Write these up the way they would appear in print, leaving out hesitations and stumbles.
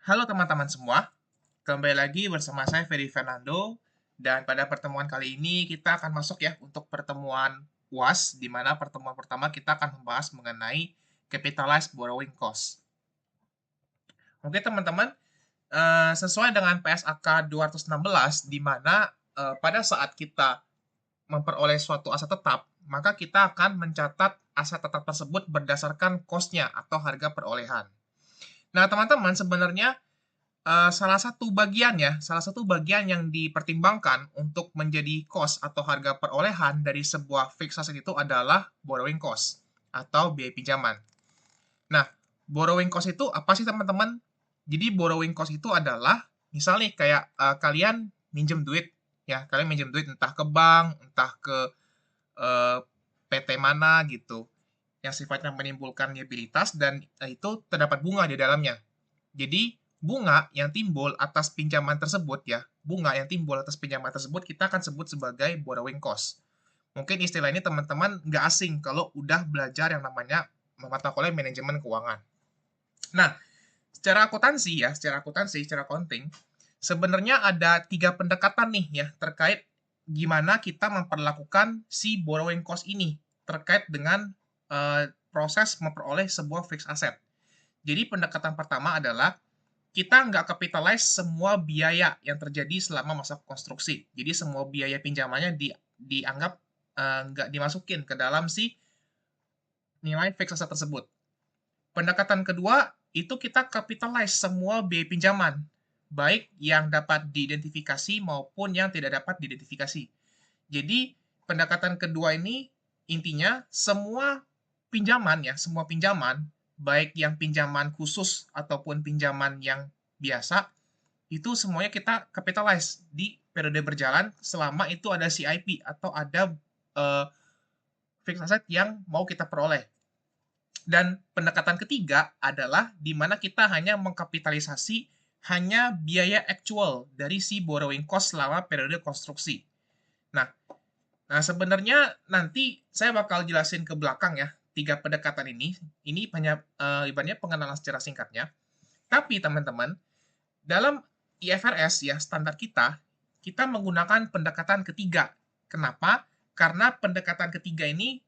Halo teman-teman semua, kembali lagi bersama saya Ferry Fernando, dan pada pertemuan kali ini kita akan masuk ya untuk pertemuan UAS, di mana pertemuan pertama kita akan membahas mengenai capitalized borrowing cost. Oke teman-teman, sesuai dengan PSAK 216, di mana pada saat kita memperoleh suatu aset tetap, maka kita akan mencatat aset tetap tersebut berdasarkan cost-nya atau harga perolehan. Nah teman-teman, sebenarnya salah satu bagian yang dipertimbangkan untuk menjadi cost atau harga perolehan dari sebuah fixed asset itu adalah borrowing cost atau biaya pinjaman. Nah, borrowing cost itu apa sih teman-teman? Jadi borrowing cost itu adalah misal nih kayak kalian minjem duit ya, kalian minjem duit entah ke bank, entah ke eh, PT mana gitu yang sifatnya menimbulkan liabilitas dan itu terdapat bunga di dalamnya. Jadi, bunga yang timbul atas pinjaman tersebut ya, bunga yang timbul atas pinjaman tersebut kita akan sebut sebagai borrowing cost. Mungkin istilah ini teman-teman nggak asing kalau udah belajar yang namanya mata kuliah manajemen keuangan. Nah, secara accounting, sebenarnya ada 3 pendekatan nih ya terkait gimana kita memperlakukan si borrowing cost ini terkait dengan proses memperoleh sebuah fixed asset. Jadi pendekatan pertama adalah kita nggak capitalize semua biaya yang terjadi selama masa konstruksi. Jadi semua biaya pinjamannya dianggap nggak dimasukin ke dalam si nilai fixed asset tersebut. Pendekatan kedua, itu kita capitalize semua biaya pinjaman, baik yang dapat diidentifikasi maupun yang tidak dapat diidentifikasi. Jadi, pendekatan kedua ini intinya semua pinjaman, baik yang pinjaman khusus ataupun pinjaman yang biasa, itu semuanya kita capitalize di periode berjalan selama itu ada CIP atau ada uh, fixed asset yang mau kita peroleh. Dan pendekatan ketiga adalah di mana kita hanya mengkapitalisasi hanya biaya actual dari si borrowing cost selama periode konstruksi. Nah, sebenarnya nanti saya bakal jelasin ke belakang ya, 3 pendekatan ini. Ini hanya ibaratnya pengenalan secara singkatnya. Tapi teman-teman, dalam IFRS ya, standar kita menggunakan pendekatan ketiga. Kenapa? Karena pendekatan ketiga ini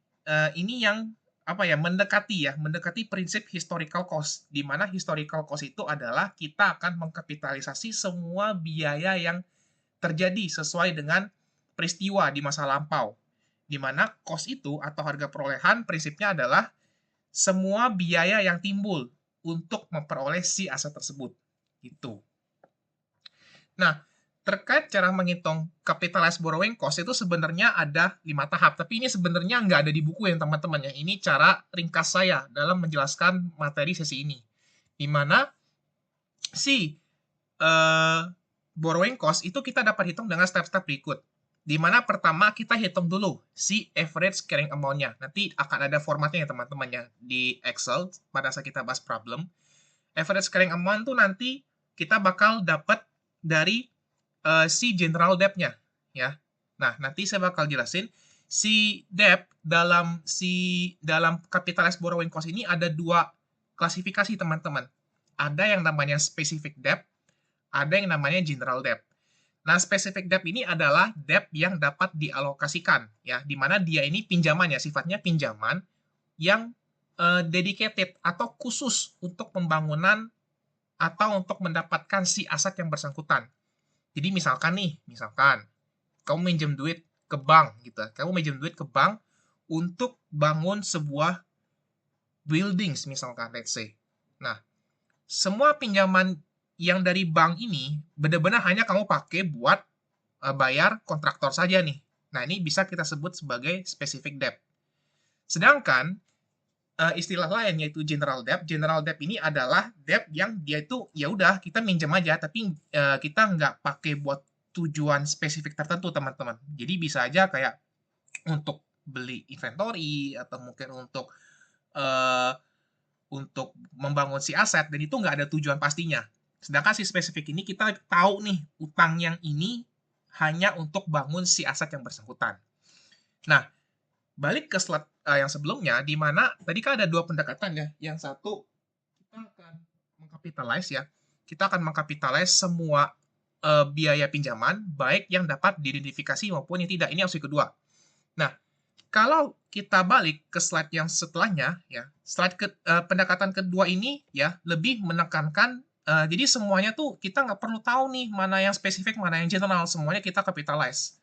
yang apa ya, mendekati prinsip historical cost, di mana historical cost itu adalah kita akan mengkapitalisasi semua biaya yang terjadi sesuai dengan peristiwa di masa lampau. Di mana cost itu atau harga perolehan prinsipnya adalah semua biaya yang timbul untuk memperoleh si aset tersebut. Gitu. Nah, terkait cara menghitung capitalized borrowing cost itu sebenarnya ada 5 tahap, tapi ini sebenarnya nggak ada di buku ya teman-teman ya. Ini cara ringkas saya dalam menjelaskan materi sesi ini. Di mana si borrowing cost itu kita dapat hitung dengan step-step berikut. Di mana pertama kita hitung dulu si average carrying amount-nya. Nanti akan ada formatnya ya teman-teman ya di Excel pada saat kita bahas problem. Average carrying amount tuh nanti kita bakal dapat dari si general debt-nya ya. Nah, nanti saya bakal jelasin si debt dalam capitalized borrowing cost ini ada 2 klasifikasi teman-teman. Ada yang namanya specific debt, ada yang namanya general debt. Nah, specific debt ini adalah debt yang dapat dialokasikan ya, di mana dia ini pinjaman ya, sifatnya pinjaman yang dedicated atau khusus untuk pembangunan atau untuk mendapatkan si aset yang bersangkutan. Jadi misalkan kamu minjem duit ke bank gitu. Kamu minjem duit ke bank untuk bangun sebuah buildings misalkan let's say. Nah, semua pinjaman yang dari bank ini benar-benar hanya kamu pakai buat bayar kontraktor saja nih. Nah, ini bisa kita sebut sebagai specific debt. Sedangkan istilah lain yaitu general debt. General debt ini adalah debt yang dia itu ya udah kita minjem aja, tapi kita nggak pakai buat tujuan spesifik tertentu teman-teman. Jadi bisa aja kayak untuk beli inventory atau mungkin uh, untuk membangun si aset dan itu nggak ada tujuan pastinya. Sedangkan si spesifik ini kita tahu nih utang yang ini hanya untuk bangun si aset yang bersangkutan. Nah, balik ke slide yang sebelumnya, di mana tadi kan ada 2 pendekatan ya. Yang satu kita akan mengkapitalize ya. kita akan mengkapitalize semua biaya pinjaman, baik yang dapat diidentifikasi maupun yang tidak. Ini opsi kedua. Nah, kalau kita balik ke slide yang setelahnya, ya, pendekatan kedua ini ya lebih menekankan, jadi semuanya tuh kita nggak perlu tahu nih mana yang spesifik, mana yang general, semuanya kita capitalize.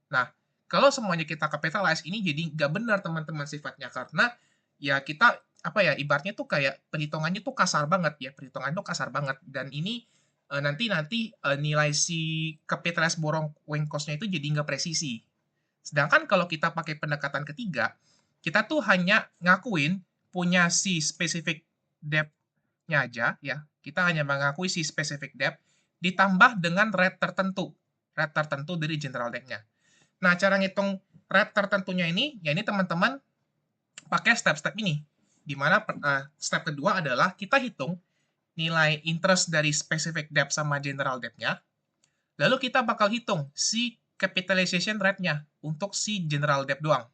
Nah, kalau semuanya kita capitalize ini jadi nggak benar teman-teman sifatnya, karena ya kita apa ya, ibaratnya tuh kayak perhitungannya tuh kasar banget ya, perhitungannya tuh kasar banget, dan ini nilai si capitalized borrowing cost-nya itu jadi nggak presisi. Sedangkan kalau kita pakai pendekatan ketiga, kita tuh hanya ngakuin punya si specific debt-nya aja ya. Kita hanya mengakui si specific debt ditambah dengan rate tertentu dari general debt-nya. Nah, cara ngitung rate tertentunya ini, ya ini teman-teman pakai step-step ini. Di mana step kedua adalah kita hitung nilai interest dari specific debt sama general debt-nya. Lalu kita bakal hitung si capitalization rate-nya untuk si general debt doang.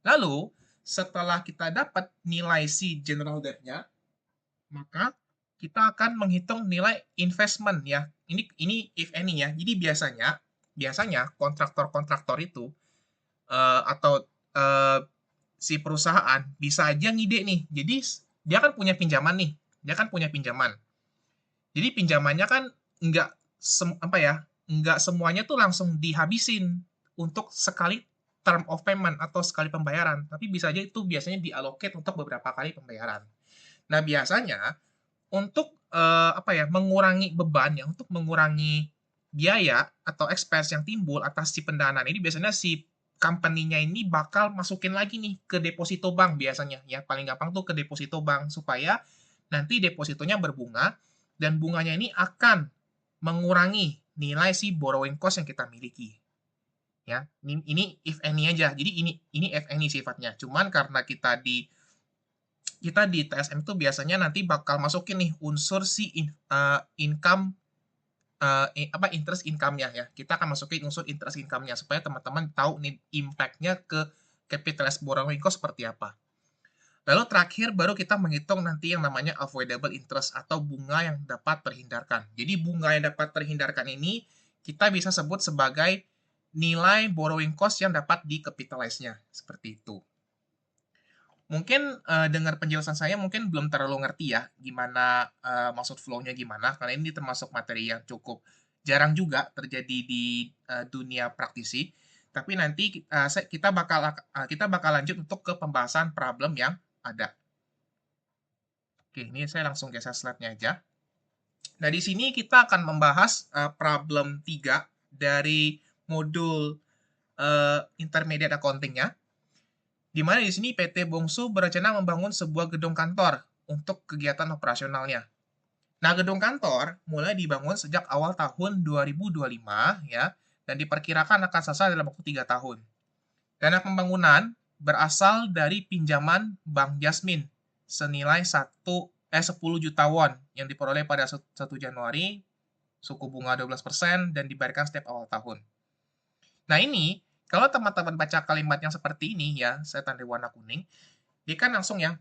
Lalu, setelah kita dapat nilai si general debt-nya, maka kita akan menghitung nilai investment ya. Ini if any ya. Jadi biasanya kontraktor-kontraktor itu atau si perusahaan bisa aja ngide nih. Jadi dia kan punya pinjaman nih. Jadi pinjamannya kan nggak nggak semuanya tuh langsung dihabisin untuk sekali term of payment atau sekali pembayaran, tapi bisa aja itu biasanya diallocate untuk beberapa kali pembayaran. Nah, biasanya untuk mengurangi beban ya, untuk mengurangi biaya atau expense yang timbul atas si pendanaan ini, biasanya si company-nya ini bakal masukin lagi nih ke deposito bank biasanya ya, paling gampang tuh ke deposito bank supaya nanti depositonya berbunga dan bunganya ini akan mengurangi nilai si borrowing cost yang kita miliki. Ya, ini if any aja. Jadi ini if any sifatnya. Cuman karena kita di TSM itu biasanya nanti bakal masukin nih unsur si income interest income-nya ya. Kita akan masukin unsur interest income-nya supaya teman-teman tahu nih impact-nya ke capitalized borrowing cost seperti apa. Lalu terakhir baru kita menghitung nanti yang namanya avoidable interest atau bunga yang dapat terhindarkan. Jadi bunga yang dapat terhindarkan ini kita bisa sebut sebagai nilai borrowing cost yang dapat di-capitalize-nya. Seperti itu. Mungkin dengar penjelasan saya mungkin belum terlalu ngerti ya gimana maksud flow-nya gimana, karena ini termasuk materi yang cukup jarang juga terjadi di dunia praktisi. Tapi nanti kita bakal lanjut untuk ke pembahasan problem yang ada. Oke, ini saya langsung geser slide-nya aja. Nah, di sini kita akan membahas problem 3 dari modul intermediate accounting-nya. Di mana di sini PT Bongsu berencana membangun sebuah gedung kantor untuk kegiatan operasionalnya. Nah, gedung kantor mulai dibangun sejak awal tahun 2025 ya, dan diperkirakan akan selesai dalam waktu 3 tahun. Dana pembangunan berasal dari pinjaman Bank Jasmine senilai 10 juta won yang diperoleh pada 1 Januari, suku bunga 12% dan dibayarkan setiap awal tahun. Nah, ini kalau teman-teman baca kalimat yang seperti ini ya, saya tandai warna kuning, dia kan langsung ya,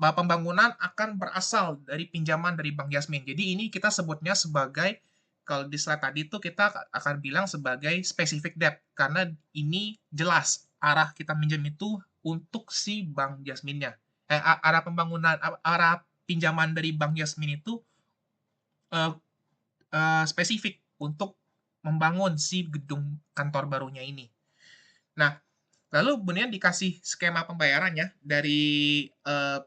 bahwa pembangunan akan berasal dari pinjaman dari Bank Jasmine. Jadi ini kita sebutnya sebagai, kalau di slide tadi itu kita akan bilang sebagai specific debt, karena ini jelas arah kita minjem itu untuk si Bank Jasmine-nya. Arah pembangunan, arah pinjaman dari Bank Jasmine itu spesifik untuk membangun si gedung kantor barunya ini. Nah, lalu kemudian dikasih skema pembayaran ya dari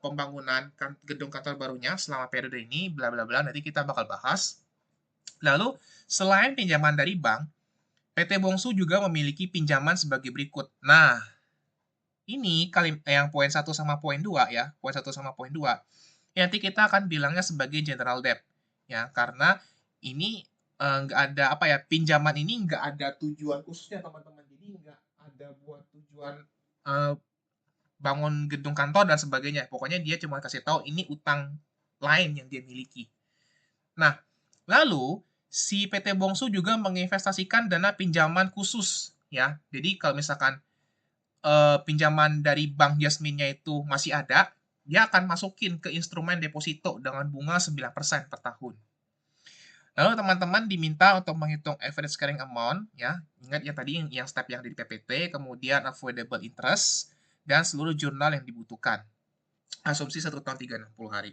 pembangunan gedung kantor barunya selama periode ini, bla bla bla, nanti kita bakal bahas. Lalu, selain pinjaman dari bank, PT Bongsu juga memiliki pinjaman sebagai berikut. Nah, ini yang poin 1 sama poin 2 ya, poin 1 sama poin 2. Nanti kita akan bilangnya sebagai general debt. Ya, karena ini nggak ada pinjaman ini nggak ada tujuan khususnya teman-teman. Jadi nggak ada buat tujuan bangun gedung kantor dan sebagainya. Pokoknya dia cuma kasih tahu ini utang lain yang dia miliki. Nah, lalu si PT Bongsu juga menginvestasikan dana pinjaman khusus ya. Jadi kalau misalkan pinjaman dari Bank Jasmine-nya itu masih ada, dia akan masukin ke instrumen deposito dengan bunga 9% per tahun. Lalu teman-teman diminta untuk menghitung average carrying amount, ya. Ingat ya tadi yang step yang di PPT, kemudian avoidable interest, dan seluruh jurnal yang dibutuhkan. Asumsi 1 tahun 360 hari.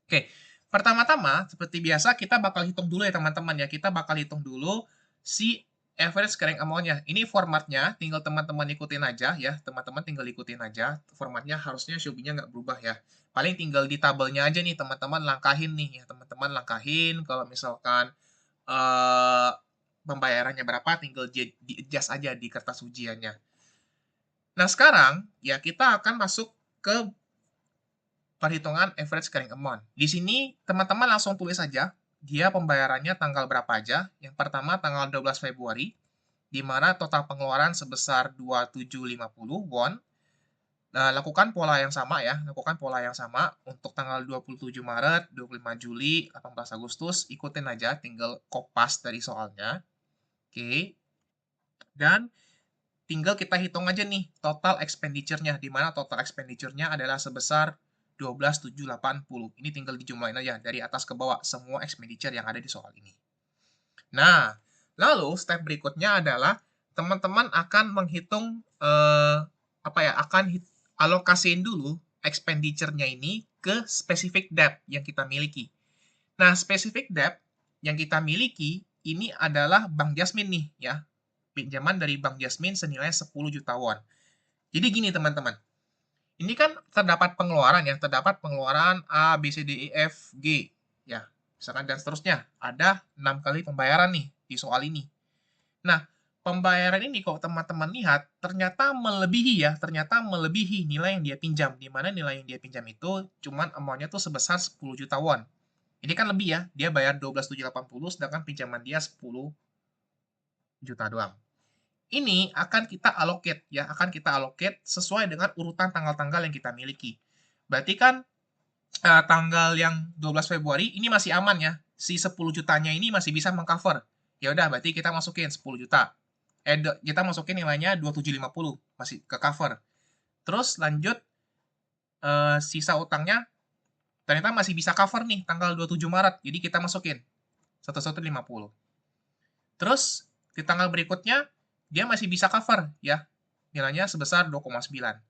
Oke, pertama-tama seperti biasa kita bakal hitung dulu ya teman-teman ya. Kita bakal hitung dulu si average carrying amount-nya. Ini formatnya, tinggal teman-teman ikutin aja ya. Teman-teman tinggal ikutin aja. Formatnya harusnya Shopee-nya nggak berubah ya. Paling tinggal di tabelnya aja nih teman-teman langkahin nih ya. Teman-teman langkahin kalau misalkan eh, pembayarannya berapa, tinggal di-adjust aja di kertas ujiannya. Nah sekarang ya kita akan masuk ke perhitungan average carrying amount. Di sini teman-teman langsung tulis saja dia pembayarannya tanggal berapa aja. Yang pertama tanggal 12 Februari, di mana total pengeluaran sebesar 2750 won. Nah, lakukan pola yang sama ya, lakukan pola yang sama untuk tanggal 27 Maret, 25 Juli, 18 Agustus, ikutin aja, tinggal kopas dari soalnya. Oke. Dan tinggal kita hitung aja nih total expenditure-nya, di mana total expenditure-nya adalah sebesar 12.780. Ini tinggal dijumlahin aja dari atas ke bawah semua expenditure yang ada di soal ini. Nah, lalu step berikutnya adalah teman-teman akan menghitung akan alokasiin dulu expenditure-nya ini ke specific debt yang kita miliki. Nah, specific debt yang kita miliki ini adalah Bank Jasmine nih ya. Pinjaman dari Bank Jasmine senilai 10 juta won. Jadi gini teman-teman, ini kan terdapat pengeluaran ya, terdapat pengeluaran A, B, C, D, E, F, G, ya, misalkan dan seterusnya. Ada 6 kali pembayaran nih di soal ini. Nah, pembayaran ini kalau teman-teman lihat, ternyata melebihi nilai yang dia pinjam. Di mana nilai yang dia pinjam itu cuman amount-nya tuh sebesar 10 juta won. Ini kan lebih ya, dia bayar 12.780 sedangkan pinjaman dia 10 juta doang. Ini akan kita allocate ya, akan kita allocate sesuai dengan urutan tanggal-tanggal yang kita miliki. Berarti kan tanggal yang 12 Februari ini masih aman ya. Si 10 jutanya ini masih bisa mengcover. Ya udah berarti kita masukin 10 juta. Kita masukin nilainya 2750, masih ke cover. Terus lanjut sisa utangnya ternyata masih bisa cover nih tanggal 27 Maret. Jadi kita masukin 1150. Terus di tanggal berikutnya dia masih bisa cover ya. Nilainya sebesar 2,9.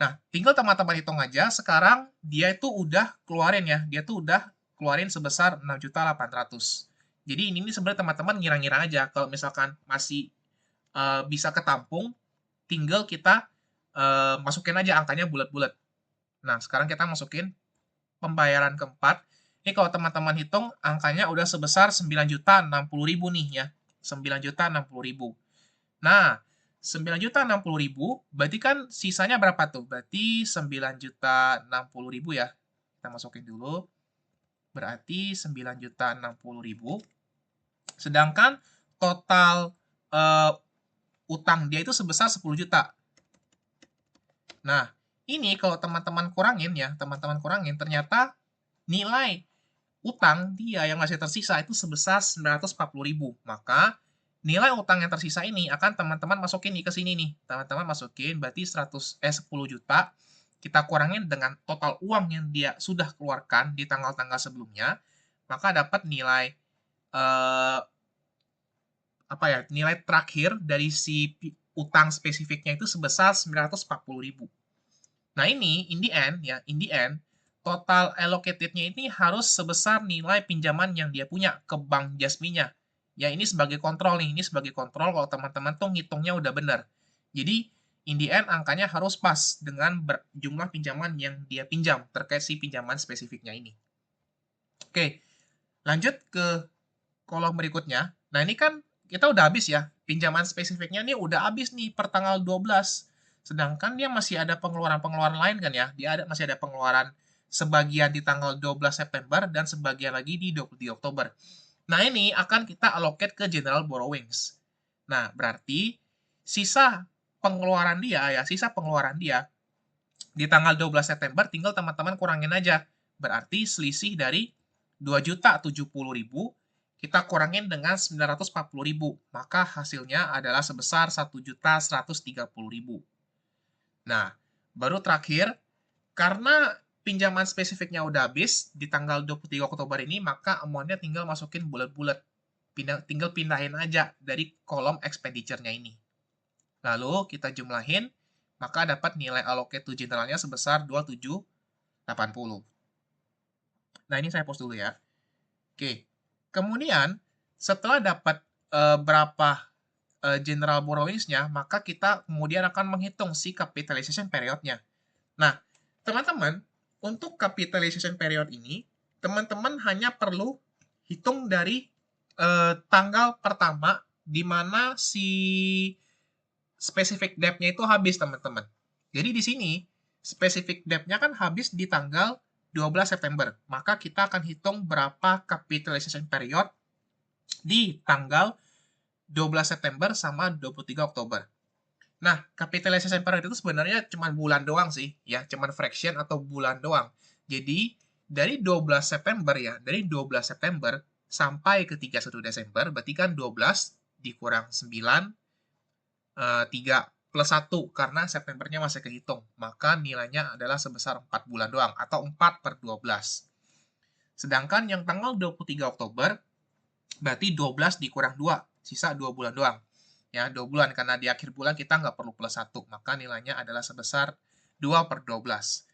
Nah, tinggal teman-teman hitung aja sekarang dia itu udah keluarin ya. Dia tuh udah keluarin sebesar 6.800.000. Jadi ini sebenarnya teman-teman ngira-ngira aja kalau misalkan masih bisa ketampung, tinggal kita masukin aja angkanya bulat-bulat. Nah, sekarang kita masukin pembayaran keempat. Ini kalau teman-teman hitung angkanya udah sebesar 9.060.000 nih ya. 9.060.000. Nah, 9.060.000 berarti kan sisanya berapa tuh? Berarti 9.060.000 ya. Kita masukin dulu. Berarti 9.060.000. Sedangkan total utang dia itu sebesar 10 juta. Nah, ini kalau teman-teman kurangin ya, teman-teman kurangin ternyata nilai utang dia yang masih tersisa itu sebesar 940.000. Maka nilai utang yang tersisa ini akan teman-teman masukin nih ke sini nih. Teman-teman masukin berarti 10 juta kita kurangin dengan total uang yang dia sudah keluarkan di tanggal-tanggal sebelumnya, maka dapat nilai nilai terakhir dari si utang spesifiknya itu sebesar 940.000. Nah, ini in the end total allocated-nya ini harus sebesar nilai pinjaman yang dia punya ke Bank Jasmine-nya. Ya, ini sebagai kontrol nih, ini sebagai kontrol kalau teman-teman tuh ngitungnya udah benar. Jadi, in the end angkanya harus pas dengan jumlah pinjaman yang dia pinjam terkait si pinjaman spesifiknya ini. Oke, lanjut ke kolom berikutnya. Nah, ini kan kita udah habis ya. Pinjaman spesifiknya ini udah habis nih per tanggal 12. Sedangkan dia masih ada pengeluaran-pengeluaran lain kan ya. Masih ada pengeluaran sebagian di tanggal 12 September dan sebagian lagi di 23 Oktober. Nah, ini akan kita allocate ke general borrowings. Nah, berarti sisa pengeluaran dia di tanggal 12 September tinggal teman-teman kurangin aja. Berarti selisih dari 2.070.000 kita kurangin dengan 940.000, maka hasilnya adalah sebesar 1.130.000. Nah, baru terakhir, karena pinjaman spesifiknya udah habis di tanggal 23 Oktober ini, maka amount-nya tinggal masukin bulat-bulat. Tinggal pindahin aja dari kolom expenditure-nya ini. Lalu kita jumlahin, maka dapat nilai allocate to generalnya sebesar 2780. Nah, ini saya post dulu ya. Oke. Kemudian, setelah dapat berapa general borrowings-nya, maka kita kemudian akan menghitung si capitalization period-nya. Nah, teman-teman, untuk capitalization period ini, teman-teman hanya perlu hitung dari tanggal pertama di mana si specific debt-nya itu habis, teman-teman. Jadi di sini, specific debt-nya kan habis di tanggal 12 September. Maka kita akan hitung berapa capitalization period di tanggal 12 September sama 23 Oktober. Nah, capitalization period itu sebenarnya cuma bulan doang sih, ya, cuma fraction atau bulan doang. Jadi, dari 12 September ya, dari 12 September sampai ke 31 Desember, berarti kan 12 dikurang 9, 3 plus 1, karena Septembernya masih kehitung. Maka nilainya adalah sebesar 4 bulan doang, atau 4/12. Sedangkan yang tanggal 23 Oktober, berarti 12 dikurang 2, sisa 2 bulan doang. Ya, 2 bulan, karena di akhir bulan kita nggak perlu plus 1, maka nilainya adalah sebesar 2/12.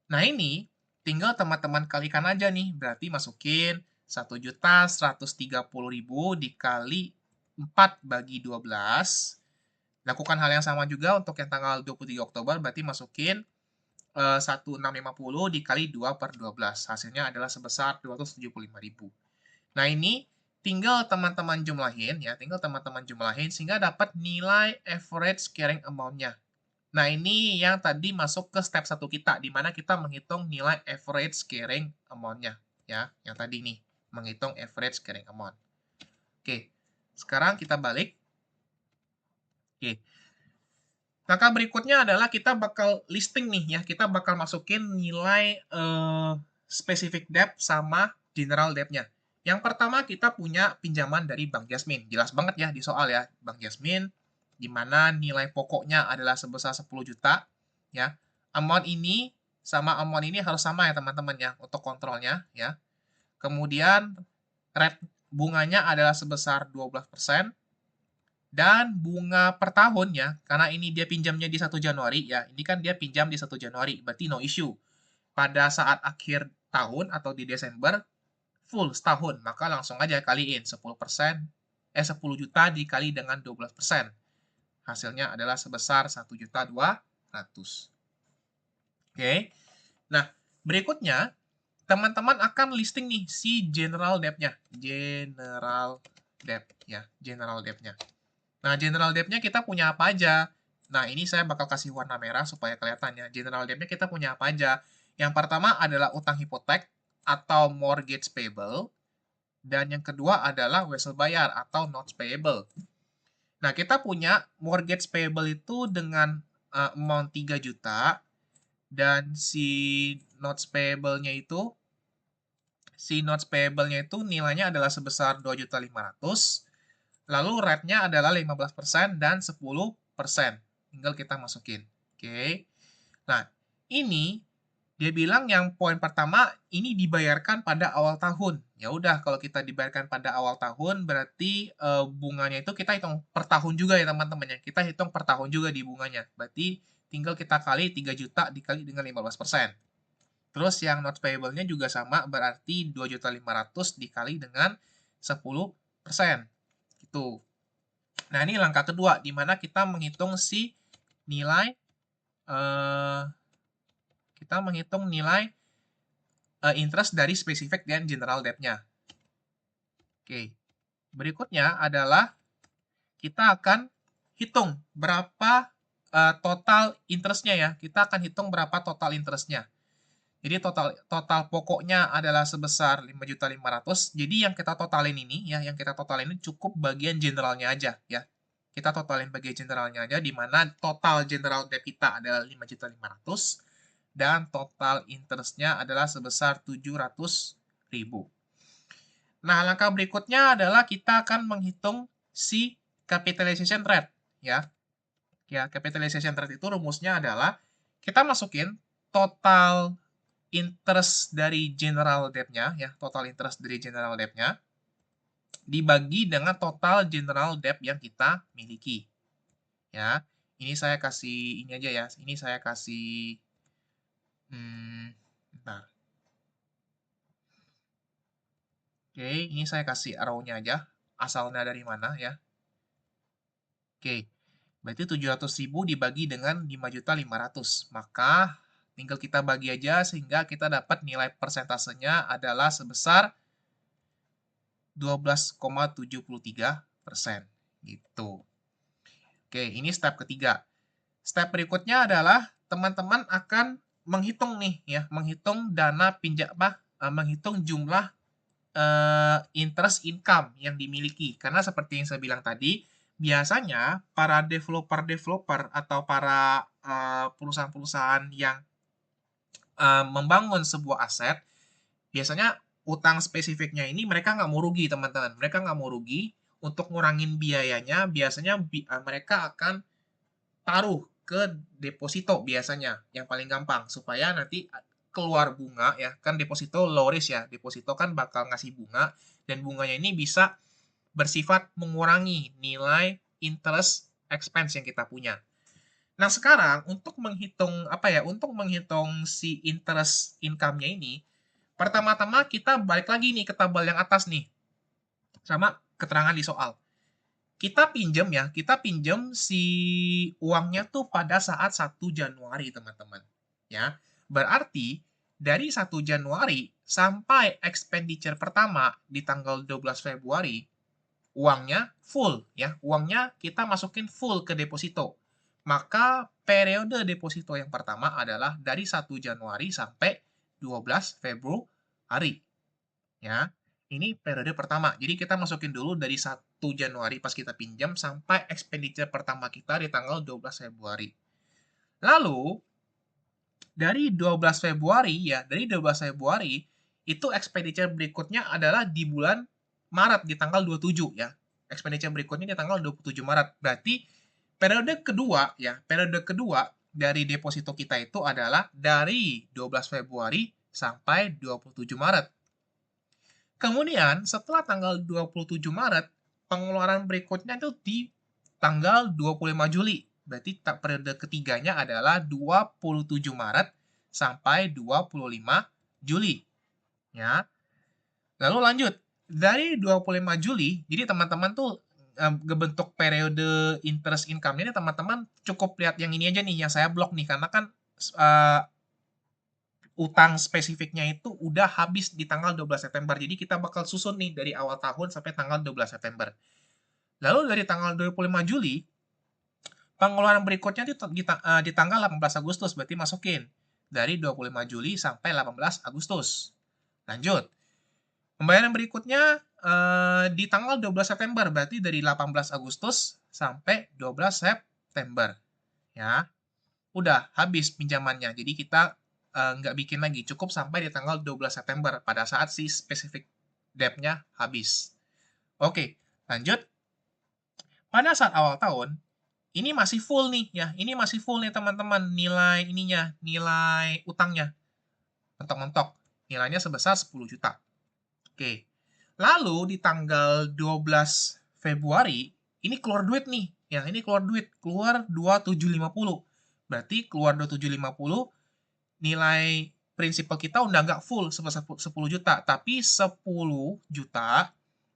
Nah, ini tinggal teman-teman kalikan aja nih, berarti masukin 1.130.000 dikali 4 bagi 12. Lakukan hal yang sama juga untuk yang tanggal 23 Oktober, berarti masukin 1.650 dikali 2/12. Hasilnya adalah sebesar 275.000. Nah, ini tinggal teman-teman jumlahin ya, sehingga dapat nilai average carrying amount-nya. Nah, ini yang tadi masuk ke step 1 kita, di mana kita menghitung nilai average carrying amount-nya. Ya, yang tadi nih, menghitung average carrying amount. Oke, sekarang kita balik. Oke. Langkah berikutnya adalah kita bakal listing nih ya, kita bakal masukin nilai specific debt sama general debt-nya. Yang pertama kita punya pinjaman dari Bank Jasmine. Jelas banget ya di soal ya, Bank Jasmine, di mana nilai pokoknya adalah sebesar 10 juta. Ya. Amount ini sama amount ini harus sama ya teman-teman ya, untuk kontrolnya. Ya. Kemudian rate bunganya adalah sebesar 12%. Dan bunga per tahun ya, karena ini dia pinjamnya di 1 Januari ya, ini kan dia pinjam di 1 Januari, berarti no issue. Pada saat akhir tahun atau di Desember, full setahun, maka langsung aja kaliin 10%, 10 juta dikali dengan 12%. Hasilnya adalah sebesar 1.200.000. Oke. Nah, berikutnya teman-teman akan listing nih si general debt-nya. General debt ya, general debt-nya. Nah, general debt-nya kita punya apa aja? Nah, ini saya bakal kasih warna merah supaya kelihatannya. General debt-nya kita punya apa aja? Yang pertama adalah utang hipotek atau mortgage payable. Dan yang kedua adalah wesel bayar atau notes payable. Nah, kita punya mortgage payable itu dengan amount 3 juta. Dan si notes payable-nya itu nilainya adalah sebesar 2.500.000. Lalu rate-nya adalah 15% dan 10%. Tinggal kita masukin. Oke. Nah, ini dia bilang yang poin pertama ini dibayarkan pada awal tahun. Ya udah, kalau kita dibayarkan pada awal tahun berarti bunganya itu kita hitung per tahun juga ya teman-teman ya. Kita hitung per tahun juga di bunganya. Berarti tinggal kita kali 3 juta dikali dengan 15%. Terus yang not payable-nya juga sama, berarti 2.500.000 dikali dengan 10%. Gitu. Nah, ini langkah kedua, di mana kita menghitung si nilai interest dari specific dan general debt-nya. Oke. Berikutnya adalah kita akan hitung berapa total interest-nya ya. Kita akan hitung berapa total interest-nya. Jadi total pokoknya adalah sebesar 5.500.000. Jadi yang kita totalin ini ya, cukup bagian generalnya aja ya. Kita totalin bagian generalnya aja, di mana total general debt kita adalah 5.500.000 dan total interest-nya adalah sebesar 700.000. Nah, langkah berikutnya adalah kita akan menghitung si capitalization rate ya. Ya, capitalization rate itu rumusnya adalah kita masukin total interest dari general debt-nya, ya, total interest dari general debt-nya, dibagi dengan total general debt yang kita miliki. Ya, ini saya kasih ini aja ya, ini saya kasih, bentar. Oke, ini saya kasih arrow-nya aja, asalnya dari mana ya. Oke, berarti 700.000 dibagi dengan 5.500.000. Maka tinggal kita bagi aja sehingga kita dapat nilai persentasenya adalah sebesar 12,73%. Gitu. Oke, ini step ketiga. Step berikutnya adalah teman-teman akan menghitung nih ya, menghitung dana pinjam menghitung jumlah interest income yang dimiliki. Karena seperti yang saya bilang tadi, biasanya para developer-developer atau para perusahaan-perusahaan yang membangun sebuah aset, biasanya utang spesifiknya ini mereka nggak mau rugi, teman-teman. Mereka nggak mau rugi. Untuk ngurangin biayanya, biasanya mereka akan taruh ke deposito biasanya, yang paling gampang. Supaya nanti keluar bunga ya, kan deposito low risk ya. Deposito kan bakal ngasih bunga, dan bunganya ini bisa bersifat mengurangi nilai interest expense yang kita punya. Nah, sekarang untuk menghitung untuk menghitung si interest income-nya ini, pertama-tama kita balik lagi nih ke tabel yang atas nih, sama keterangan di soal. Kita pinjam si uangnya tuh pada saat 1 Januari, teman-teman. Ya. Berarti dari 1 Januari sampai expenditure pertama di tanggal 12 Februari, uangnya full ya. Uangnya kita masukin full ke deposito. Maka periode deposito yang pertama adalah dari 1 Januari sampai 12 Februari. Ya. Ini periode pertama. Jadi kita masukin dulu dari 1 Januari pas kita pinjam sampai expenditure pertama kita di tanggal 12 Februari. Lalu dari 12 Februari ya, dari 12 Februari itu expenditure berikutnya adalah di bulan Maret di tanggal 27 ya. Expenditure berikutnya di tanggal 27 Maret. Berarti periode kedua ya, periode kedua dari deposito kita itu adalah dari 12 Februari sampai 27 Maret. Kemudian setelah tanggal 27 Maret, pengeluaran berikutnya itu di tanggal 25 Juli. Berarti periode ketiganya adalah 27 Maret sampai 25 Juli. Ya. Lalu lanjut, dari 25 Juli, jadi teman-teman tuh bentuk periode interest income-nya ini teman-teman cukup lihat yang ini aja nih, yang saya blok nih, karena kan utang spesifiknya itu udah habis di tanggal 12 September. Jadi kita bakal susun nih dari awal tahun sampai tanggal 12 September. Lalu dari tanggal 25 Juli, pengeluaran berikutnya di tanggal 18 Agustus, berarti masukin. Dari 25 Juli sampai 18 Agustus. Lanjut. Pembayaran berikutnya di tanggal 12 September, berarti dari 18 Agustus sampai 12 September. Ya, udah habis pinjamannya. Jadi kita nggak bikin lagi, cukup sampai di tanggal 12 September pada saat si spesifik debt-nya habis. Oke, lanjut. Pada saat awal tahun, ini masih full nih ya, ini masih full nih teman-teman nilai ininya, nilai utangnya. Mentok-mentok, nilainya sebesar 10 juta. Oke. Lalu di tanggal 12 Februari, ini keluar duit nih. Ya, ini keluar duit, keluar 2750. Berarti keluar 2750, nilai prinsipal kita udah nggak full sebesar 10 juta, tapi 10 juta,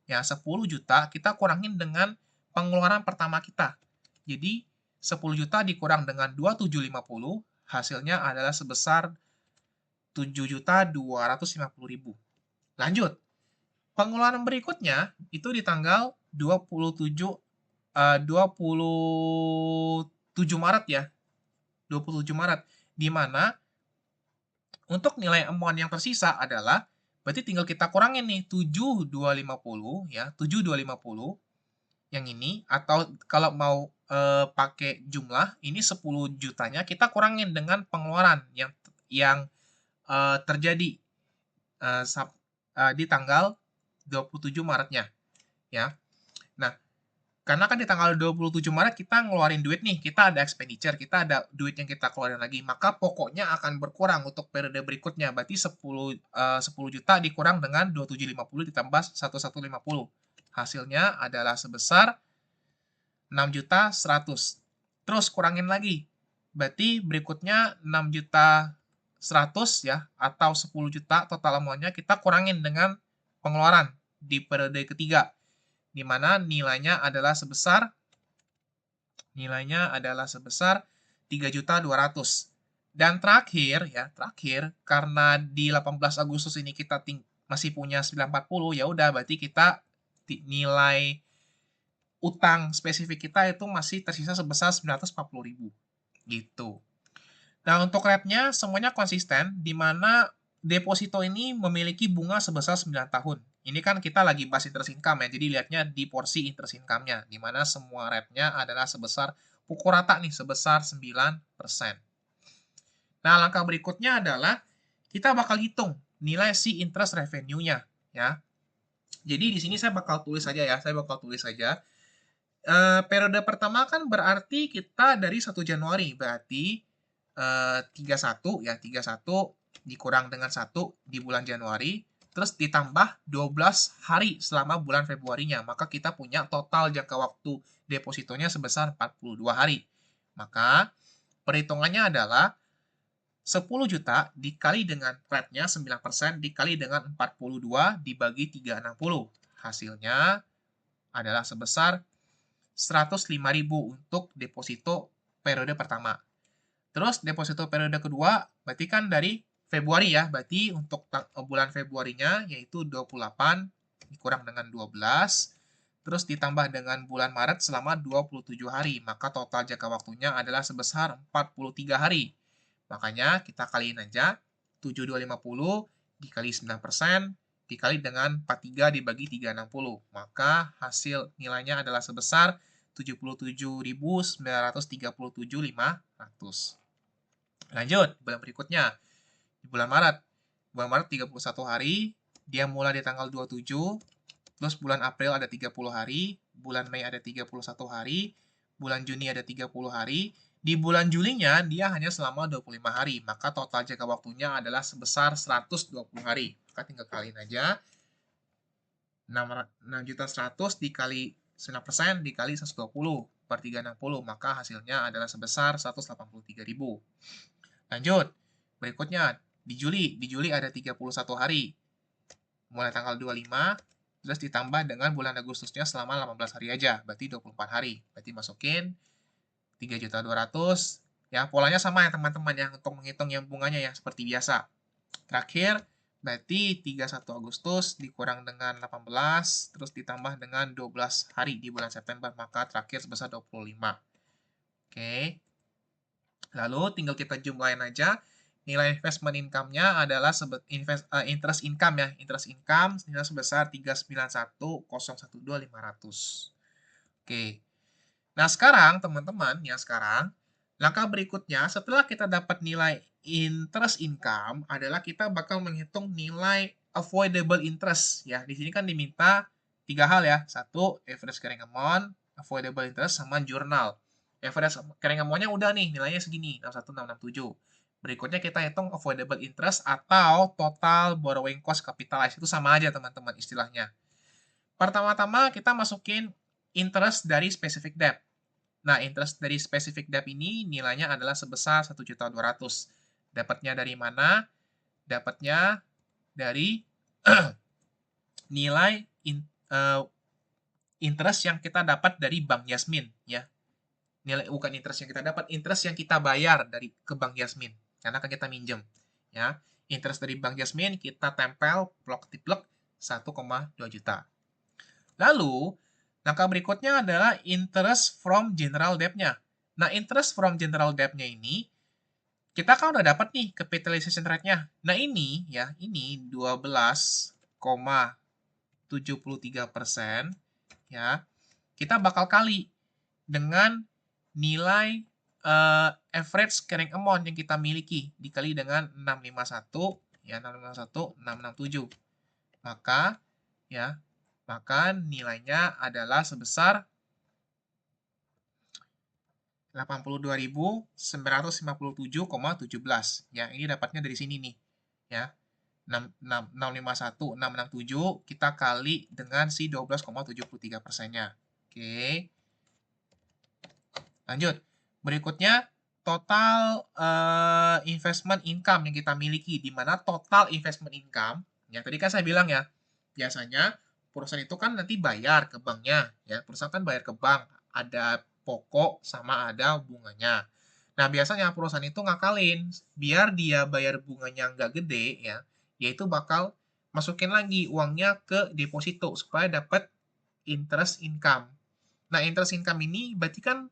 ya 10 juta kita kurangin dengan pengeluaran pertama kita. Jadi 10 juta dikurang dengan 2750, hasilnya adalah sebesar 7.250.000. Lanjut. Pengeluaran berikutnya itu di tanggal 27 Maret ya. 27 Maret, di mana untuk nilai amount yang tersisa adalah berarti tinggal kita kurangin nih 7.250 ya, 7.250 yang ini, atau kalau mau pakai jumlah ini 10 jutanya kita kurangin dengan pengeluaran yang terjadi di tanggal 27 Maretnya ya. Nah, Karena kan di tanggal 27 Maret kita ngeluarin duit nih, kita ada expenditure, kita ada duit yang kita keluarin lagi, maka pokoknya akan berkurang untuk periode berikutnya. Berarti 10 juta dikurang dengan 2750 ditambah 1150. Hasilnya adalah sebesar 6.100.000. Terus kurangin lagi. Berarti berikutnya 6.100.000 ya, atau 10 juta total amount-nya kita kurangin dengan pengeluaran di periode ketiga, di mana nilainya adalah sebesar 3.200.000. Dan terakhir ya, karena di 18 Agustus ini kita masih punya 940, ya udah berarti kita nilai utang spesifik kita itu masih tersisa sebesar 940.000 gitu. Nah, untuk rate-nya semuanya konsisten, di mana deposito ini memiliki bunga sebesar 9 tahun. Ini kan kita lagi bahas interest income ya, jadi lihatnya di porsi interest income-nya, di mana semua rate-nya adalah sebesar pukul rata nih, sebesar 9%. Nah, langkah berikutnya adalah kita bakal hitung nilai si interest revenue-nya ya. Jadi di sini saya bakal tulis saja ya, periode pertama kan berarti kita dari 1 Januari, berarti 31 ya, 31 dikurang dengan 1 di bulan Januari, terus ditambah 12 hari selama bulan Februarinya, maka kita punya total jangka waktu depositonya sebesar 42 hari. Maka perhitungannya adalah 10 juta dikali dengan rate-nya 9% dikali dengan 42 dibagi 360. Hasilnya adalah sebesar 105.000 untuk deposito periode pertama. Terus deposito periode kedua berarti kan dari Februari ya, berarti untuk bulan Februarinya yaitu 28 dikurang dengan 12, terus ditambah dengan bulan Maret selama 27 hari, maka total jangka waktunya adalah sebesar 43 hari. Makanya kita kaliin aja 7250 dikali 9% dikali dengan 43 dibagi 360. Maka hasil nilainya adalah sebesar 77.937.500. Lanjut, bulan berikutnya. Di bulan Maret. Bulan Maret 31 hari, dia mulai di tanggal 27, terus bulan April ada 30 hari, bulan Mei ada 31 hari, bulan Juni ada 30 hari, di bulan Julinya dia hanya selama 25 hari, maka total jangka waktunya adalah sebesar 120 hari. Maka tinggal kaliin aja, 6.100.000 dikali 9% dikali 120 per 360, maka hasilnya adalah sebesar 183.000. Lanjut, berikutnya di Juli ada 31 hari. Mulai tanggal 25, terus ditambah dengan bulan Agustusnya selama 18 hari aja, berarti 24 hari. Berarti masukin 3.200.000. Ya, polanya sama ya teman-teman ya untuk menghitung yang bunganya ya seperti biasa. Terakhir, berarti 31 Agustus dikurang dengan 18, terus ditambah dengan 12 hari di bulan September, maka terakhir sebesar 25. Oke. Lalu tinggal kita jumlahin aja. Nilai investment income-nya adalah interest income ya. Interest income nilai sebesar 391.012.500. Oke. Nah, sekarang teman-teman ya, langkah berikutnya setelah kita dapat nilai interest income adalah kita bakal menghitung nilai avoidable interest ya. Di sini kan diminta 3 hal ya. 1, average carrying amount, avoidable interest, sama jurnal. Average carrying amount-nya udah nih, nilainya segini, 61667. Berikutnya kita hitung avoidable interest atau total borrowing cost capitalized. Itu sama aja teman-teman istilahnya. Pertama-tama kita masukin interest dari specific debt. Nah, interest dari specific debt ini nilainya adalah sebesar 1.200.000. Dapatnya dari mana? Dapatnya dari nilai interest yang kita dapat dari Bank Yasmin ya. Bukan interest yang kita dapat, interest yang kita bayar dari ke Bank Yasmin. Karena kan kita minjem ya. Interest dari Bank Yasmin kita tempel plok-tiplek 1,2 juta. Lalu langkah berikutnya adalah interest from general debt-nya. Nah, interest from general debt-nya ini, kita kan udah dapat nih capitalization rate-nya. Nah, ini 12,73% ya. Kita bakal kali dengan nilai average carrying amount yang kita miliki dikali dengan 651 ya, 667. Maka nilainya adalah sebesar 82.957,17. Ya, ini dapatnya dari sini nih. Ya, 651,667 kita kali dengan si 12,73%-nya. Oke. Lanjut. Berikutnya, total investment income yang kita miliki, di mana total investment income, ya tadi kan saya bilang ya, biasanya perusahaan itu kan nanti bayar ke banknya, ya perusahaan kan bayar ke bank, ada pokok sama ada bunganya. Nah, biasanya perusahaan itu ngakalin, biar dia bayar bunganya nggak gede, ya, yaitu bakal masukin lagi uangnya ke deposito supaya dapat interest income. Nah, interest income ini berarti kan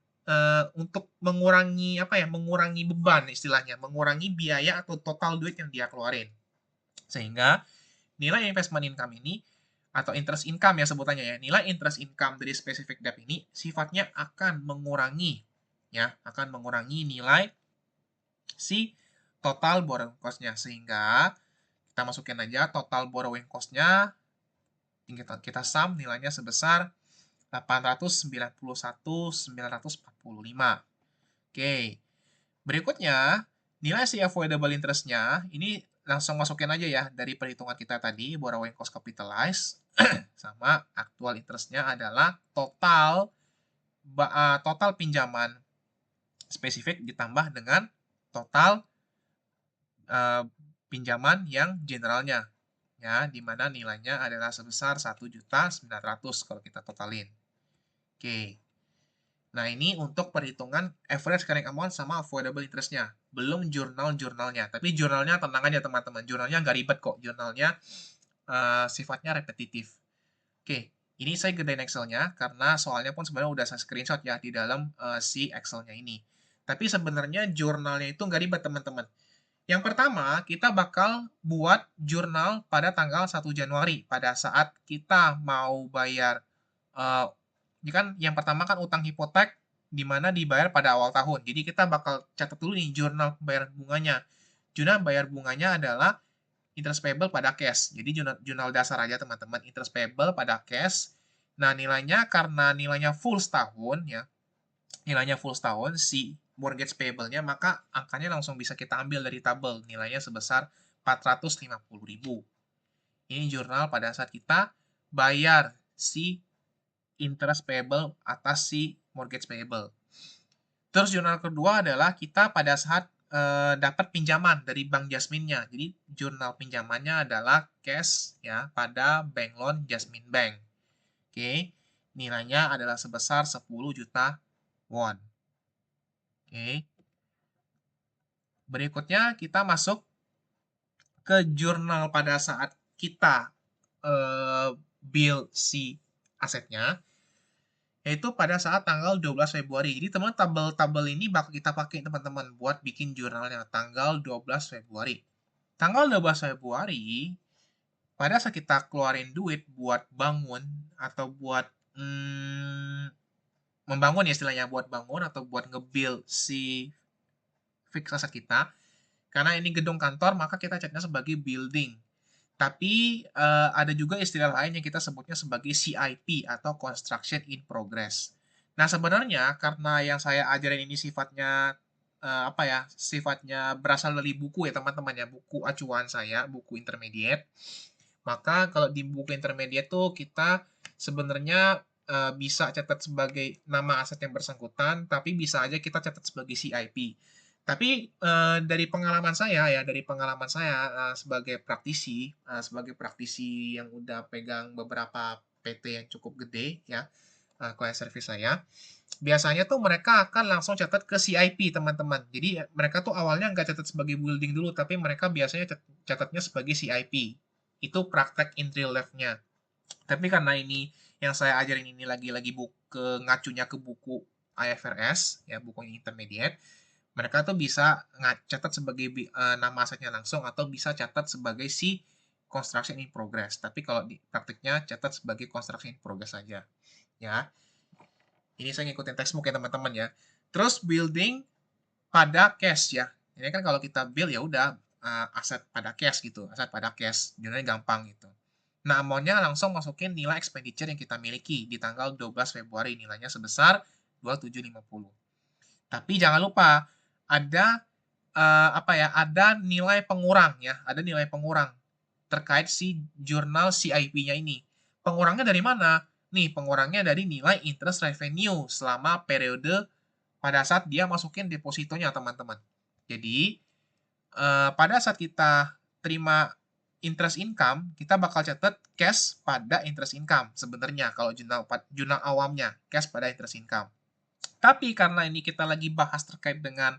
untuk mengurangi apa ya, mengurangi beban istilahnya, mengurangi biaya atau total duit yang dia keluarin. Sehingga nilai investment income ini atau interest income ya sebutannya ya, nilai interest income dari specific debt ini sifatnya akan mengurangi ya, akan mengurangi nilai si total borrowing cost-nya, sehingga kita masukin aja total borrowing cost-nya, kita sum nilainya sebesar 891.945. Oke. Berikutnya, nilai si avoidable interest-nya, ini langsung masukin aja ya dari perhitungan kita tadi, borrowing cost capitalized, sama actual interest-nya adalah total pinjaman spesifik ditambah dengan total pinjaman yang generalnya. Ya, di mana nilainya adalah sebesar 1.900.000 kalau kita totalin. Oke. Nah, ini untuk perhitungan average carrying amount sama avoidable interest-nya. Belum jurnal-jurnalnya. Tapi jurnalnya tenang aja teman-teman. Jurnalnya nggak ribet kok. Jurnalnya sifatnya repetitif. Oke, ini saya gedein Excel-nya karena soalnya pun sebenarnya udah saya screenshot ya di dalam si Excel-nya ini. Tapi sebenarnya jurnalnya itu nggak ribet teman-teman. Yang pertama, kita bakal buat jurnal pada tanggal 1 Januari. Pada saat kita mau bayar ini kan yang pertama kan utang hipotek di mana dibayar pada awal tahun. Jadi kita bakal catat dulu nih jurnal pembayaran bunganya. Jurnal bayar bunganya adalah interest payable pada cash. Jadi jurnal dasar aja teman-teman, interest payable pada cash. Nah, nilainya karena nilainya full setahun ya. Nilainya full setahun si mortgage payable-nya, maka angkanya langsung bisa kita ambil dari tabel. Nilainya sebesar 450.000. Ini jurnal pada saat kita bayar si interest payable atas si mortgage payable. Terus jurnal kedua adalah kita pada saat dapat pinjaman dari Bank Jasmine-nya. Jadi jurnal pinjamannya adalah cash ya pada bank loan Jasmine Bank. Oke. Nilainya adalah sebesar 10 juta won. Oke. Berikutnya kita masuk ke jurnal pada saat kita build si asetnya, yaitu pada saat tanggal 12 Februari. Jadi teman tabel-tabel ini bakal kita pakai teman-teman buat bikin jurnalnya tanggal 12 Februari. Tanggal 12 Februari, pada saat kita keluarin duit buat bangun atau buat membangun ya istilahnya, buat bangun atau buat nge-build si fixed asset kita, karena ini gedung kantor maka kita catnya sebagai building. Tapi ada juga istilah lain yang kita sebutnya sebagai CIP atau Construction in Progress. Nah, sebenarnya karena yang saya ajarin ini sifatnya apa ya? Sifatnya berasal dari buku ya, teman-teman ya, buku acuan saya, buku intermediate. Maka kalau di buku intermediate tuh kita sebenarnya bisa catat sebagai nama aset yang bersangkutan, tapi bisa aja kita catat sebagai CIP. Tapi dari pengalaman saya ya, dari pengalaman saya sebagai praktisi yang udah pegang beberapa PT yang cukup gede ya, client service saya, biasanya tuh mereka akan langsung catat ke CIP teman-teman. Jadi mereka tuh awalnya nggak catat sebagai building dulu, tapi mereka biasanya catatnya sebagai CIP. Itu praktek in real life-nya. Tapi karena ini yang saya ajarin ini lagi-lagi ngacunya ke buku IFRS ya, buku intermediate, mereka tuh bisa catat sebagai nama asetnya langsung atau bisa catat sebagai si construction in progress. Tapi kalau di praktiknya catat sebagai construction in progress saja. Ya. Ini saya ngikutin textbook ya teman-teman ya. Terus building pada cash ya. Ini kan kalau kita build ya udah aset pada cash gitu, aset pada cash. Jadinya gampang gitu. Nah, amount-nya langsung masukin nilai expenditure yang kita miliki di tanggal 12 Februari. Nilainya sebesar 2750. Tapi jangan lupa ada ada nilai pengurang ya, ada nilai pengurang terkait si jurnal CIP-nya ini. Pengurangnya dari mana? Nih, pengurangnya dari nilai interest revenue selama periode pada saat dia masukin depositonya, teman-teman. Jadi, pada saat kita terima interest income, kita bakal catat cash pada interest income sebenarnya kalau jurnal awamnya, cash pada interest income. Tapi karena ini kita lagi bahas terkait dengan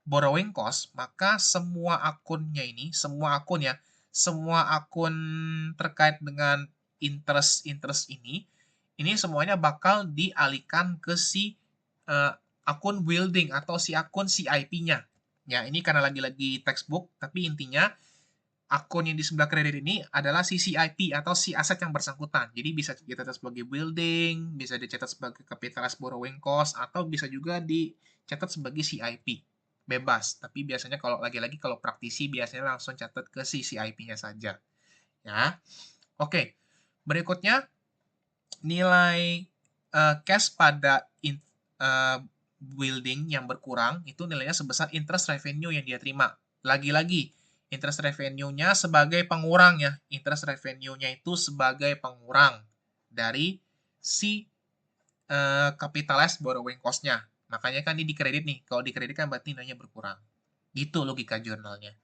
borrowing cost, maka semua akunnya ini, semua akun terkait dengan interest ini semuanya bakal dialihkan ke si akun building atau si akun CIP-nya. Ya, ini karena lagi-lagi textbook, tapi intinya akun yang di sebelah kredit ini adalah si CIP atau si aset yang bersangkutan. Jadi bisa dicatat sebagai building, bisa dicatat sebagai capitalized borrowing cost, atau bisa juga dicatat sebagai CIP. Bebas, tapi biasanya kalau lagi-lagi kalau praktisi biasanya langsung catat ke si CIP-nya saja. Ya. Oke. Berikutnya nilai cash pada building yang berkurang itu nilainya sebesar interest revenue yang dia terima. Lagi-lagi interest revenue-nya sebagai pengurang ya. Interest revenue-nya itu sebagai pengurang dari si capitalized borrowing cost-nya. Makanya kan ini dikredit nih. Kalau dikredit kan berarti nilainya berkurang. Gitu logika jurnalnya.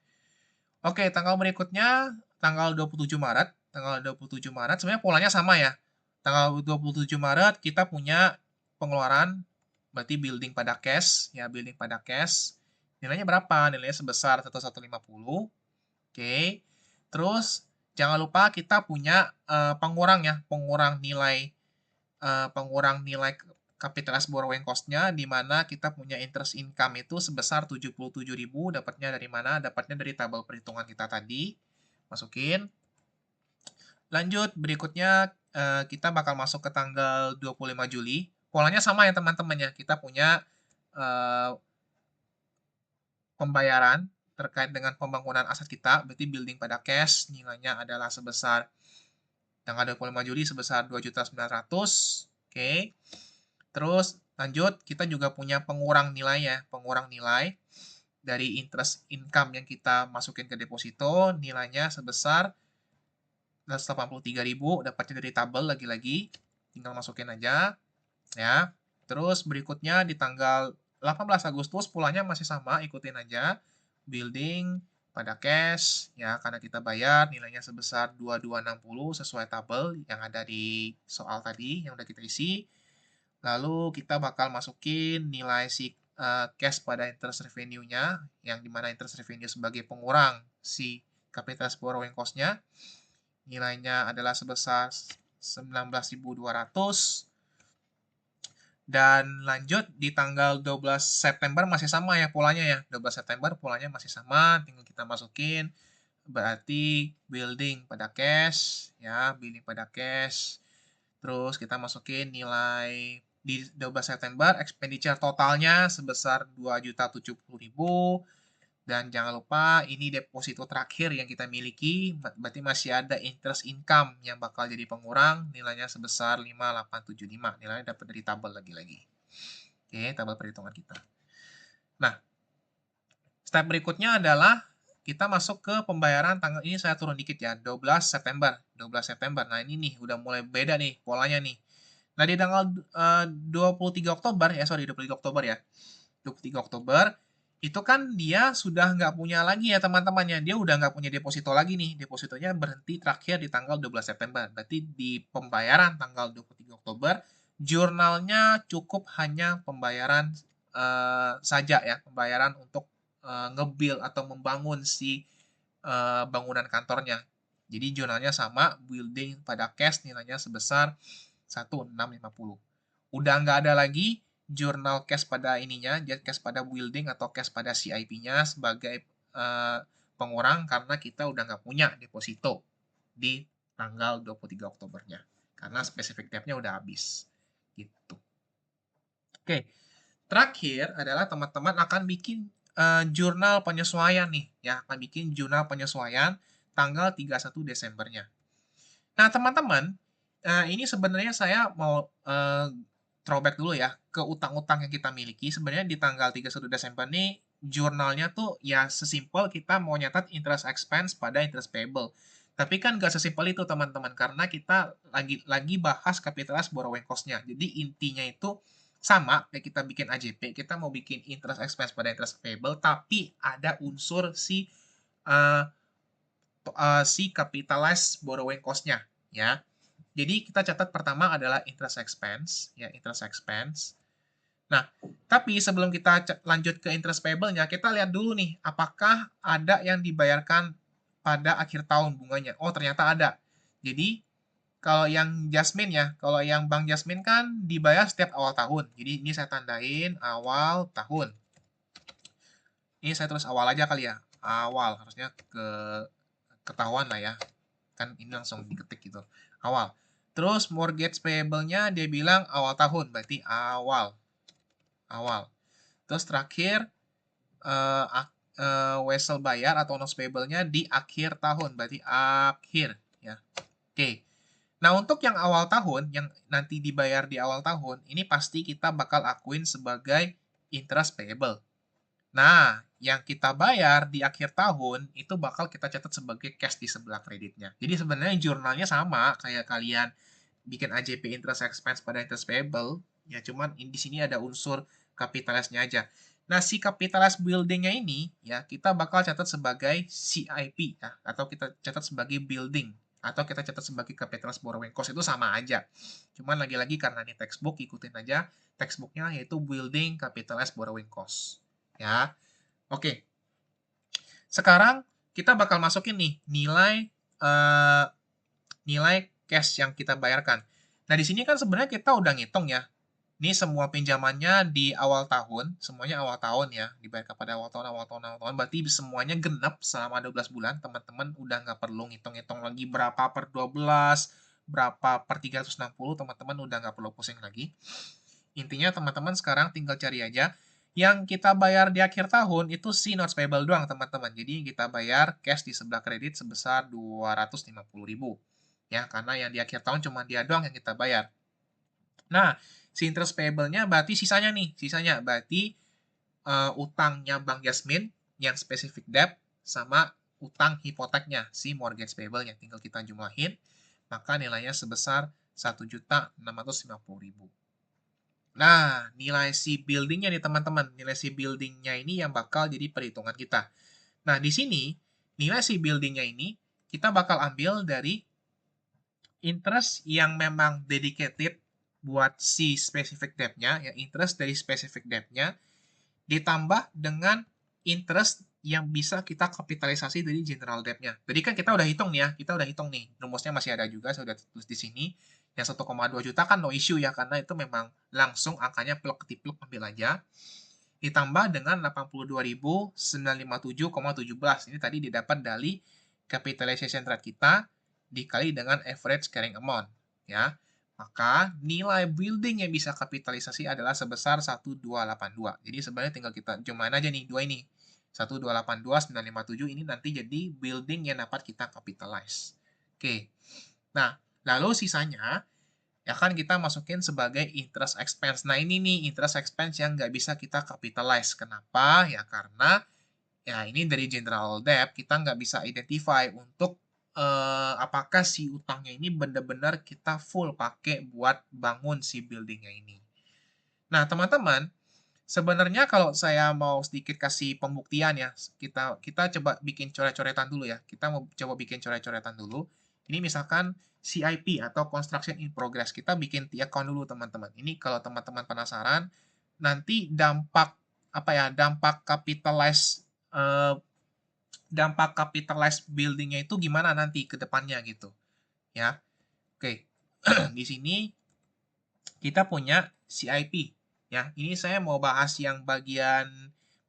Oke, tanggal berikutnya tanggal 27 Maret. Tanggal 27 Maret sebenarnya polanya sama ya. Tanggal 27 Maret kita punya pengeluaran berarti building pada cash ya, building pada cash. Nilainya berapa? Nilainya sebesar 1150. Oke. Terus jangan lupa kita punya pengurang ya, pengurang nilai capitalized borrowing cost-nya di mana kita punya interest income itu sebesar 77.000, dapatnya dari mana? Dapatnya dari tabel perhitungan kita tadi. Masukin. Lanjut, berikutnya kita bakal masuk ke tanggal 25 Juli. Polanya sama ya teman-teman ya. Kita punya pembayaran terkait dengan pembangunan aset kita, berarti building pada cash, nilainya adalah sebesar tanggal 25 Juli sebesar 2.900.000. Oke. Terus lanjut, kita juga punya pengurang nilai ya, pengurang nilai dari interest income yang kita masukin ke deposito, nilainya sebesar 183.000, dapatnya dari tabel lagi-lagi, tinggal masukin aja ya. Terus berikutnya di tanggal 18 Agustus polanya masih sama, ikutin aja. Building pada cash ya, karena kita bayar nilainya sebesar 2260 sesuai tabel yang ada di soal tadi yang udah kita isi. Lalu kita bakal masukin nilai si cash pada interest revenue-nya, yang dimana interest revenue sebagai pengurang si capital borrowing cost-nya. Nilainya adalah sebesar 19.200. Dan lanjut di tanggal 12 September masih sama ya polanya ya. 12 September polanya masih sama, tinggal kita masukin. Berarti building pada cash ya, building pada cash. Terus kita masukin nilai di 12 September expenditure totalnya sebesar 2.070.000. Dan jangan lupa ini deposito terakhir yang kita miliki, berarti masih ada interest income yang bakal jadi pengurang, nilainya sebesar 5.875. Nilainya dapat dari tabel lagi-lagi. Oke, tabel perhitungan kita. Nah, step berikutnya adalah kita masuk ke pembayaran tanggal ini, saya turun dikit ya, 12 September. 12 September. Nah, ini nih udah mulai beda nih polanya nih. Nah, di tanggal 23 Oktober ya, 23 Oktober ya. 23 Oktober itu kan dia sudah nggak punya lagi ya teman-temannya. Dia udah nggak punya deposito lagi nih. Depositonya berhenti terakhir di tanggal 12 September. Berarti di pembayaran tanggal 23 Oktober, jurnalnya cukup hanya pembayaran saja ya. Pembayaran untuk nge-build atau membangun si bangunan kantornya. Jadi jurnalnya sama, building pada cash nilainya sebesar 1.650. Udah nggak ada lagi jurnal cash pada ininya, cash pada building atau cash pada CIP-nya sebagai pengurang karena kita udah nggak punya deposito di tanggal 23 Oktobernya. Karena spesifik date-nya udah habis. Gitu. Oke. Terakhir adalah teman-teman akan bikin jurnal penyesuaian nih. Ya, akan bikin jurnal penyesuaian tanggal 31 Desembernya. Nah, teman-teman, ini sebenarnya saya mau throwback dulu ya ke utang-utang yang kita miliki. Sebenarnya di tanggal 31 Desember nih jurnalnya tuh ya sesimpel kita mau nyatat interest expense pada interest payable. Tapi kan nggak sesimpel itu teman-teman karena kita lagi bahas capitalized borrowing cost-nya. Jadi intinya itu sama kayak kita bikin AJP, kita mau bikin interest expense pada interest payable tapi ada unsur uh, si capitalized borrowing cost-nya ya. Jadi kita catat pertama adalah interest expense, ya interest expense. Nah, tapi sebelum kita lanjut ke interest payable-nya, kita lihat dulu nih, apakah ada yang dibayarkan pada akhir tahun bunganya. Oh, ternyata ada. Jadi, kalau yang Jasmine ya, kalau yang Bank Jasmine kan dibayar setiap awal tahun. Jadi, ini saya tandain awal tahun. Ini saya tulis awal aja kali ya. Awal, harusnya ketahuan lah ya. Kan ini langsung diketik gitu. Awal. Terus mortgage payable-nya dia bilang awal tahun, berarti awal. Awal. Terus terakhir wesel bayar atau notes payable-nya di akhir tahun, berarti akhir ya. Oke. Nah, untuk yang awal tahun, yang nanti dibayar di awal tahun, ini pasti kita bakal akuin sebagai interest payable. Nah, yang kita bayar di akhir tahun itu bakal kita catat sebagai cash di sebelah kreditnya. Jadi sebenarnya jurnalnya sama kayak kalian bikin AJP interest expense pada interest payable, ya cuman di sini ada unsur kapitalisnya aja. Nah, si capitalized building-nya ini ya kita bakal catat sebagai CIP ya, atau kita catat sebagai building atau kita catat sebagai capitalized borrowing cost itu sama aja. Cuman lagi-lagi karena ini textbook ikutin aja textbooknya yaitu building capitalized borrowing cost. Ya. Oke. Sekarang kita bakal masukin nih nilai cash yang kita bayarkan. Nah, di sini kan sebenarnya kita udah ngitung ya. Ini semua pinjamannya di awal tahun, semuanya awal tahun ya, dibayar kepada awal tahun, awal tahun, awal tahun. Berarti semuanya genap selama 12 bulan. Teman-teman udah nggak perlu ngitung-ngitung lagi berapa per 12, berapa per 360, teman-teman udah nggak perlu pusing lagi. Intinya teman-teman sekarang tinggal cari aja yang kita bayar di akhir tahun itu si notes payable doang teman-teman. Jadi kita bayar cash di sebelah kredit sebesar 250.000 ya karena yang di akhir tahun cuma dia doang yang kita bayar. Nah, si interest payable-nya berarti sisanya berarti utangnya Bank Jasmine yang specific debt sama utang hipoteknya si mortgage payable-nya tinggal kita jumlahin maka nilainya sebesar 1.650.000. Nah, nilai si building-nya nih teman-teman. Nilai si building-nya ini yang bakal jadi perhitungan kita. Nah, di sini, nilai si building-nya ini, kita bakal ambil dari interest yang memang dedicated buat si specific debt-nya, ya interest dari specific debt-nya, ditambah dengan interest yang bisa kita kapitalisasi dari general debt-nya. Jadi kan kita udah hitung nih ya, kita udah hitung nih, rumusnya masih ada juga, saya udah tulis di sini. Yang 1,2 juta kan no issue ya, karena itu memang langsung angkanya plek-ketiplek ambil aja. Ditambah dengan 82.957,17. Ini tadi didapat dari capitalization rate kita dikali dengan average carrying amount. Ya. Maka nilai building yang bisa kapitalisasi adalah sebesar 1282. Jadi sebenarnya tinggal kita jumlahin aja nih, dua ini. 1282957 ini nanti jadi building yang dapat kita capitalize. Oke. Nah, lalu sisanya, ya kan kita masukin sebagai interest expense. Nah, ini nih interest expense yang nggak bisa kita capitalize. Kenapa? Ya karena ya ini dari general debt, kita nggak bisa identify untuk apakah si utangnya ini benar-benar kita full pakai buat bangun si buildingnya ini. Nah, teman-teman, sebenarnya kalau saya mau sedikit kasih pembuktian ya, kita coba bikin coret-coretan dulu ya. Kita mau coba bikin coret-coretan dulu. Ini misalkan CIP atau Construction in Progress. Kita bikin T-account dulu teman-teman. Ini kalau teman-teman penasaran, nanti dampak buildingnya itu gimana nanti ke depannya gitu. Ya. Oke. Di sini kita punya CIP. Ya, ini saya mau bahas yang bagian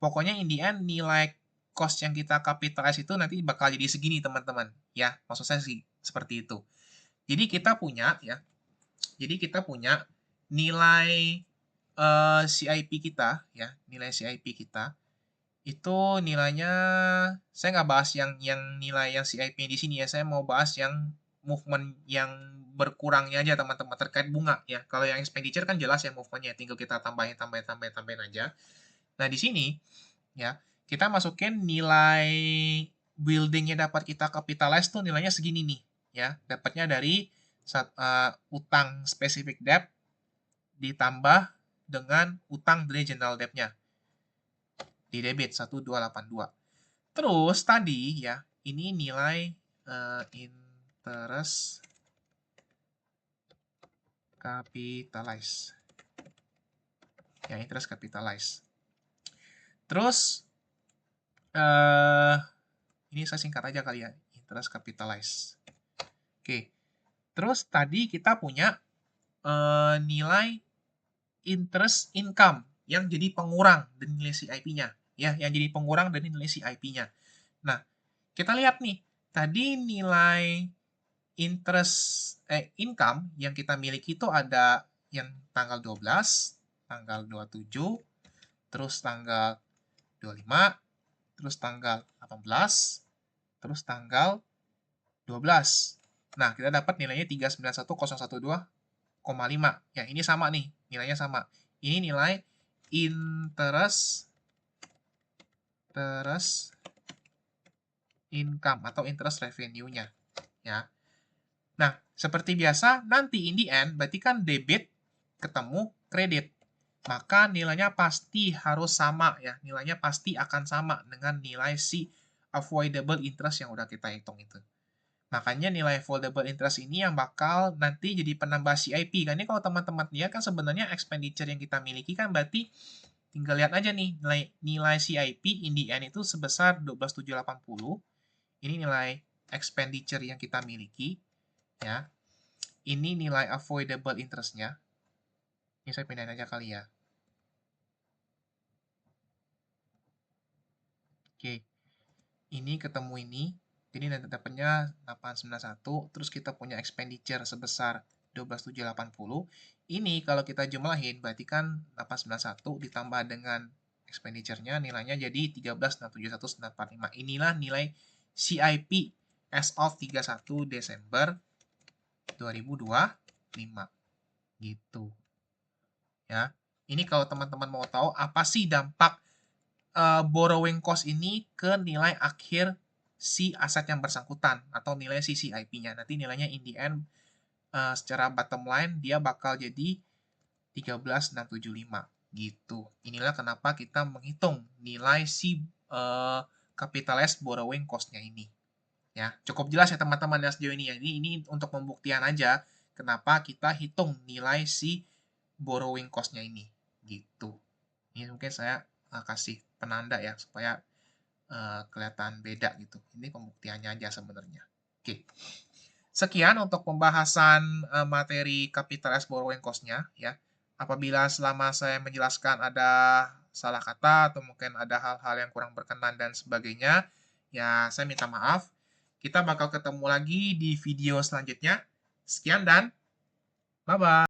pokoknya in the end nilai cost yang kita capitalize itu nanti bakal jadi segini teman-teman. Ya, maksud saya sih seperti itu. Jadi kita punya ya. Jadi kita punya nilai CIP kita ya, nilai CIP kita itu nilainya saya nggak bahas yang nilai yang CIP di sini ya. Saya mau bahas yang movement yang berkurangnya aja teman-teman terkait bunga ya. Kalau yang expenditure kan jelas ya movement-nya, tinggal kita tambahin aja. Nah, di sini ya, kita masukin nilai building-nya dapat kita capitalize tuh nilainya segini nih ya. Dapatnya dari utang specific debt ditambah dengan utang dari general debt-nya. Di debit 1282. Terus tadi ya, ini nilai interest capitalize. Ya, interest capitalize. Terus ini saya singkat aja kali ya, interest capitalize. Oke. Terus tadi kita punya nilai interest income yang jadi pengurang dari nilai CIP-nya. Ya, yang jadi pengurang dari nilai CIP-nya. Nah, kita lihat nih, tadi nilai interest income yang kita miliki itu ada yang tanggal 12, tanggal 27, terus tanggal 25, terus tanggal 18, terus tanggal 12. Nah, kita dapat nilainya 391.012,5. Ya, ini sama nih, nilainya sama. Ini nilai interest income atau interest revenue-nya. Ya. Nah, seperti biasa, nanti in the end, berarti kan debit ketemu kredit. Maka nilainya pasti harus sama ya. Nilainya pasti akan sama dengan nilai si avoidable interest yang udah kita hitung itu. Makanya nilai avoidable interest ini yang bakal nanti jadi penambah CIP. Kan ini kalau teman-teman lihat kan sebenarnya expenditure yang kita miliki kan berarti tinggal lihat aja nih nilai CIP in the end itu sebesar 12.780. Ini nilai expenditure yang kita miliki ya. Ini nilai avoidable interest-nya. Ini saya pindahin aja kali ya. Oke. Ini ketemu ini. Jadi nanti dapatnya 891. Terus kita punya expenditure sebesar 12.780. Ini kalau kita jumlahin berarti kan 891 ditambah dengan expenditure-nya nilainya jadi 13.671.945. Inilah nilai CIP as of 31 Desember 2025. Gitu. Ya. Ini kalau teman-teman mau tahu apa sih dampak borrowing cost ini ke nilai akhir si aset yang bersangkutan atau nilai si CIP-nya. Nanti nilainya in the end secara bottom line dia bakal jadi 13.675 gitu. Inilah kenapa kita menghitung nilai si capitalized borrowing cost-nya ini. Ya, cukup jelas ya teman-teman ya sejauh ini ya. Ini untuk pembuktian aja kenapa kita hitung nilai si borrowing cost-nya ini gitu. Ini mungkin saya kasih penanda ya supaya kelihatan beda gitu. Ini pembuktiannya aja sebenarnya. Oke. Sekian untuk pembahasan materi capitalized borrowing cost-nya ya. Apabila selama saya menjelaskan ada salah kata atau mungkin ada hal-hal yang kurang berkenan dan sebagainya, ya saya minta maaf. Kita bakal ketemu lagi di video selanjutnya. Sekian dan bye-bye.